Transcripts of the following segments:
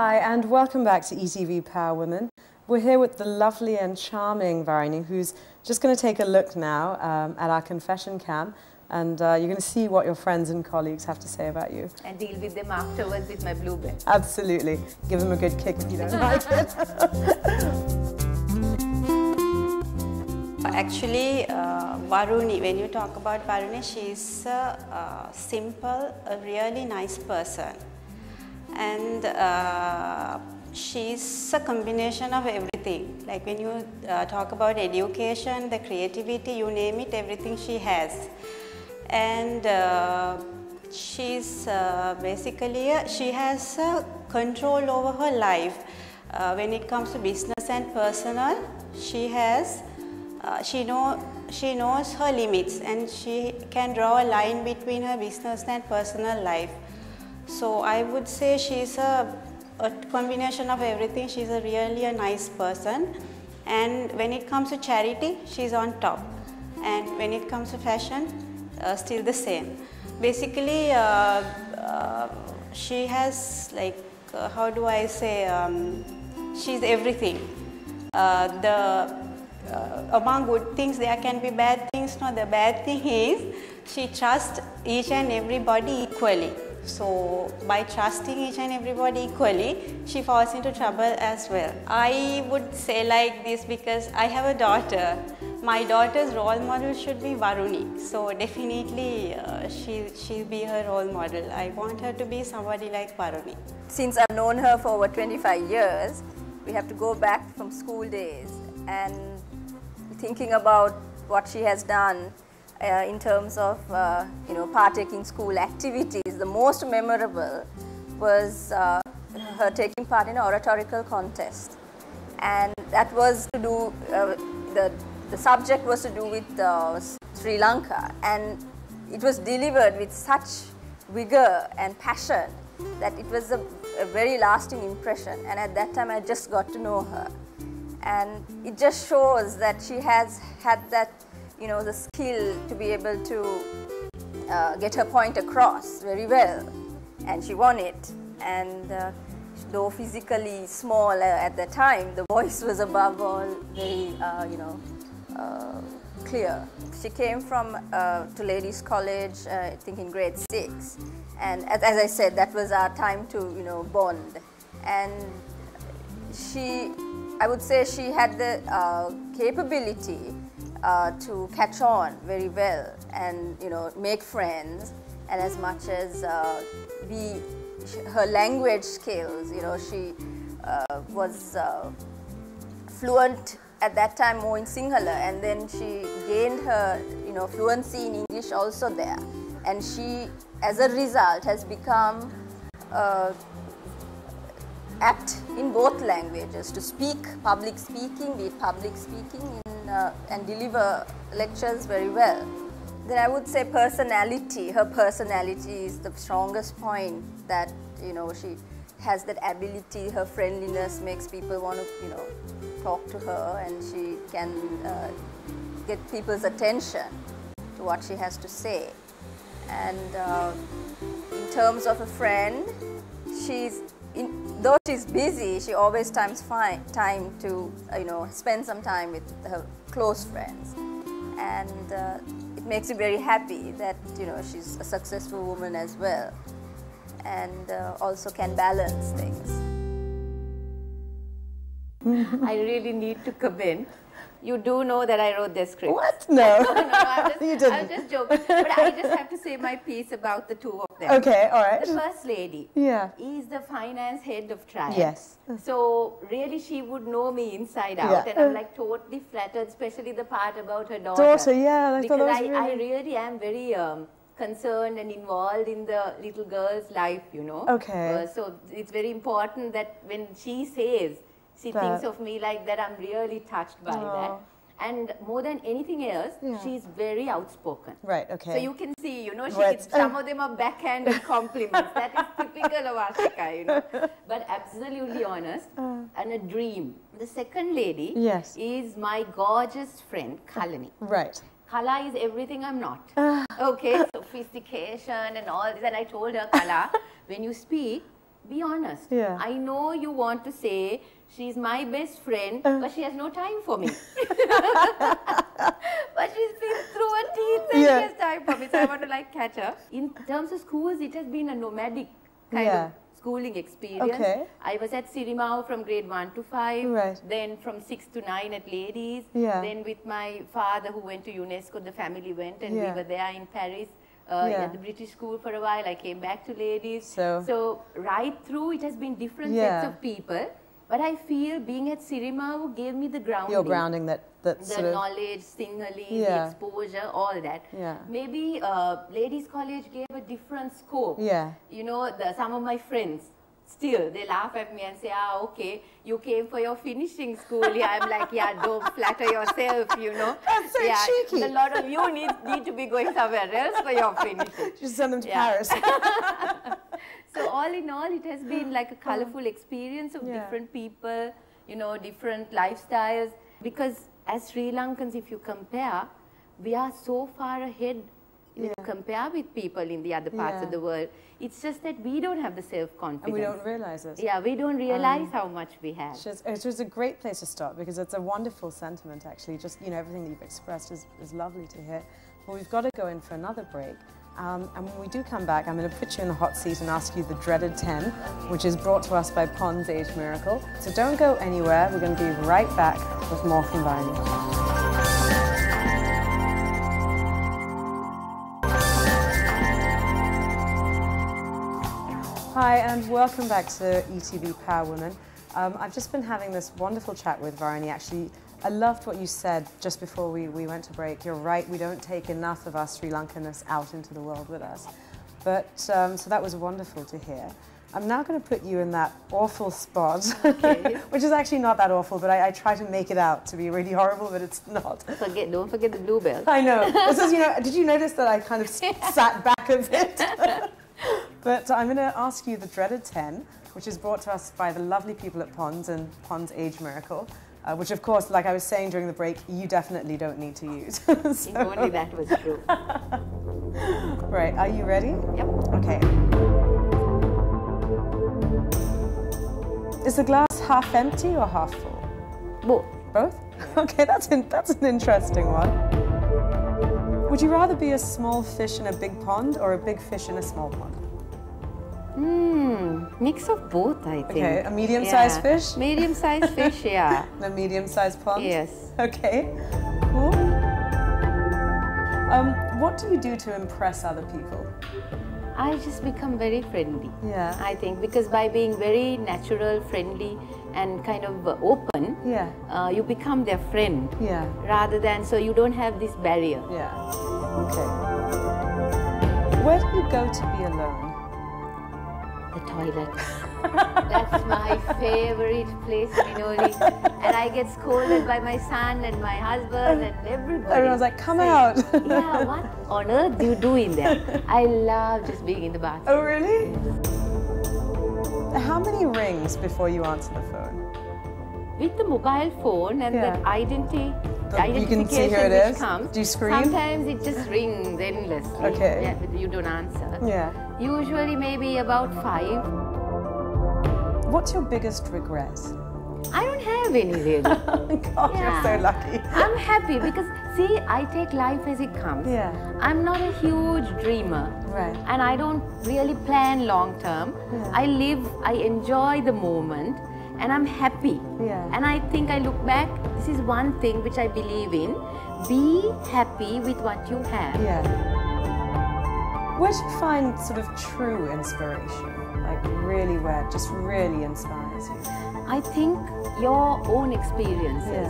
Hi, and welcome back to ETV Power Women. We're here with the lovely and charming Varuni, who's just going to take a look now at our confession cam, and you're going to see what your friends and colleagues have to say about you. And deal with them afterwards with my blue bin. Absolutely. Give them a good kick if you don't like it. Actually, Varuni, when you talk about Varuni, she's a simple, a really nice person. And she's a combination of everything. Like when you talk about education, the creativity, you name it, everything she has. And she's basically, she has control over her life. When it comes to business and personal, she has, she knows her limits, and she can draw a line between her business and personal life. So I would say she's a combination of everything. She's really a nice person, and when it comes to charity, she's on top, and when it comes to fashion, still the same. Basically, she has, like, how do I say, she's everything. Among good things, there can be bad things. No, the bad thing is she trusts each and everybody equally. So by trusting each and everybody equally, she falls into trouble as well. I would say like this because I have a daughter. My daughter's role model should be Varuni. So definitely she'll be her role model. I want her to be somebody like Varuni. Since I've known her for over 25 years, we have to go back from school days and thinking about what she has done in terms of partaking school activities. The most memorable was her taking part in an oratorical contest, and that was to do, the subject was to do with Sri Lanka, and it was delivered with such vigor and passion that it was a very lasting impression. And at that time I just got to know her, and it just shows that she has had that, the skill to be able to get her point across very well, and she won it. And though physically small at the time, the voice was above all very, clear. She came from to Ladies College, I think in grade 6, and as I said, that was our time to bond. And I would say she had the capability to catch on very well and make friends, and as much as her language skills, she was fluent at that time more in Sinhala, and then she gained her fluency in English also there, and she as a result has become apt in both languages to speak, public speaking, be it public speaking and deliver lectures very well. Then I would say personality. Her personality is the strongest point, that she has that ability. Her friendliness makes people want to talk to her, and she can get people's attention to what she has to say. And in terms of a friend, though she's busy, she always finds time to spend some time with her close friends, and it makes me very happy that she's a successful woman as well, and also can balance things. I really need to come in. You do know that I wrote the script. What? No. You didn't. I'm just joking. But I just have to say my piece about the two of them. Okay, all right. The first lady is the finance head of Triumph. Yes. So really she would know me inside out, and I'm like totally flattered, especially the part about her daughter. Yeah. Because I really am very concerned and involved in the little girl's life, Okay. So it's very important that when she says, she thinks of me like that, I'm really touched by that. And more than anything else, she's very outspoken. Right, okay. So you can see, some of them are backhanded compliments. That is typical of Ashika, But absolutely honest and a dream. The second lady is my gorgeous friend, Kalani. Right. Kala is everything I'm not. Okay, sophistication and all this. And I told her, Kala, when you speak, be honest. Yeah. I know you want to say she's my best friend, but she has no time for me. But she's been through her teeth and she has time for me, so I want to like catch her. In terms of schools, it has been a nomadic kind of schooling experience. Okay. I was at Sirimau from grade 1 to 5, right. then from 6 to 9 at Ladies, then with my father who went to UNESCO, the family went and we were there in Paris. At the British school for a while, I came back to Ladies. So right through it has been different sets of people. But I feel being at Sirimau gave me the grounding. Your grounding, the knowledge, Sinhalese, the exposure, all that. Maybe Ladies College gave a different scope. You know, some of my friends, still, they laugh at me and say, ah, okay, you came for your finishing school. Yeah, I'm like, yeah, don't flatter yourself, you know. That's so cheeky. A lot of you need to be going somewhere else for your finishing. Just send them to Paris. So all in all, it has been like a colorful experience of different people, you know, different lifestyles. Because as Sri Lankans, if you compare, we are so far ahead when you compare with people in the other parts of the world. It's just that we don't have the self-confidence. And we don't realize it. Yeah, we don't realize how much we have. It's just a great place to start because it's a wonderful sentiment, actually. Just, you know, everything that you've expressed is lovely to hear. But we've got to go in for another break. And when we do come back, I'm going to put you in the hot seat and ask you the dreaded 10, which is brought to us by Pond's Age Miracle. So don't go anywhere. We're going to be right back with more from Varuni. Hi, and welcome back to ETV Power Women. I've just been having this wonderful chat with Varuni. Actually, I loved what you said just before we went to break. You're right, we don't take enough of our Sri Lankanness out into the world with us. But, so that was wonderful to hear. I'm now going to put you in that awful spot, which is actually not that awful, but I try to make it out to be really horrible, but it's not. Don't forget the bluebell. I know. This is, you know, did you notice that I kind of sat back a bit? But I'm going to ask you the dreaded 10, which is brought to us by the lovely people at Pond's and Pond's Age Miracle, which of course, like I was saying during the break, you definitely don't need to use. So. If only that was true. Right, are you ready? Yep. Okay. Is the glass half empty or half full? Both. Both? Okay, that's an interesting one. Would you rather be a small fish in a big pond or a big fish in a small pond? Mix of both, I think. Okay, a medium-sized fish? Medium-sized fish, yeah. And a medium-sized pond? Yes. Okay, cool. What do you do to impress other people? I just become very friendly. Yeah. I think because by being very natural, friendly, and kind of open, you become their friend. Yeah. Rather than, so you don't have this barrier. Yeah. Okay. Where do you go to be alone? The toilet. That's my favorite place in Minoli. And I get scolded by my son and my husband and everybody. Everyone's like, come out. Yeah, what on earth do you do in there? I love just being in the bathroom. Oh, really? How many rings before you answer the phone? With the mobile phone and that identification you can see who it is. Comes, do you scream? Sometimes it just rings endlessly. Okay. Yeah, but you don't answer. Yeah. Usually maybe about 5. What's your biggest regret? I don't have any really. God, you're so lucky. I'm happy because, see, I take life as it comes. Yeah. I'm not a huge dreamer. Right. And I don't really plan long term. Yeah. I enjoy the moment. And I'm happy. Yeah. And I think I look back, this is one thing which I believe in. Be happy with what you have. Yeah. Where do you find sort of true inspiration? Like really where it just really inspires you? I think your own experiences.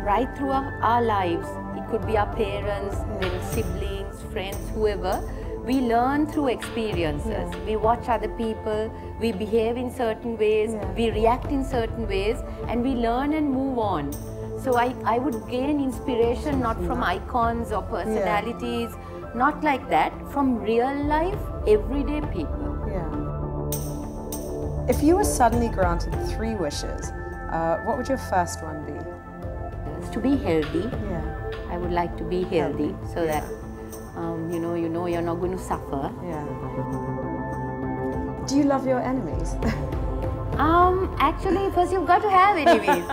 Right through our lives. It could be our parents, then siblings, friends, whoever. We learn through experiences. We watch other people, we behave in certain ways, we react in certain ways, and we learn and move on. So I would gain inspiration not from icons or personalities, not like that, from real life, everyday people. Yeah. If you were suddenly granted 3 wishes, what would your first one be? To be healthy. Yeah. I would like to be healthy so that you know you're not going to suffer. Yeah. Do you love your enemies? Actually, first you've got to have enemies.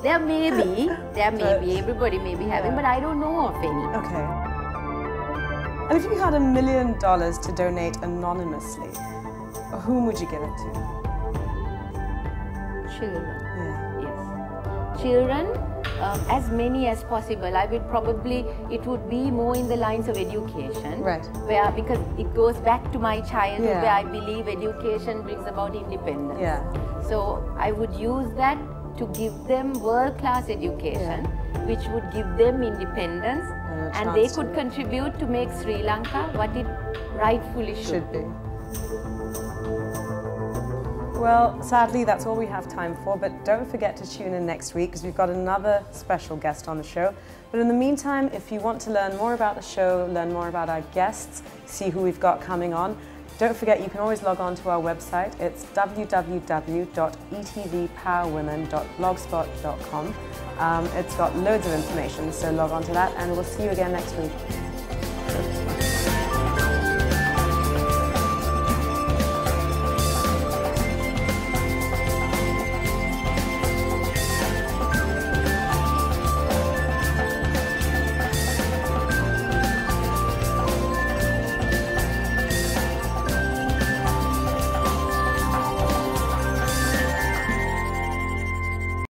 There may be, everybody may be having, but I don't know of any. Okay. And if you had $1 million to donate anonymously, whom would you give it to? Children. Yeah. Yes. Children, as many as possible. I would probably, it would be more in the lines of education. Right. Where, because it goes back to my childhood, Yeah. where I believe education brings about independence. Yeah. So I would use that to give them world-class education, which would give them independence, and they could contribute to make Sri Lanka what it rightfully should be. Well, sadly, that's all we have time for, but don't forget to tune in next week because we've got another special guest on the show. But in the meantime, if you want to learn more about the show, learn more about our guests, see who we've got coming on, don't forget you can always log on to our website. It's www.etvpowerwomen.blogspot.com. It's got loads of information, so log on to that and we'll see you again next week.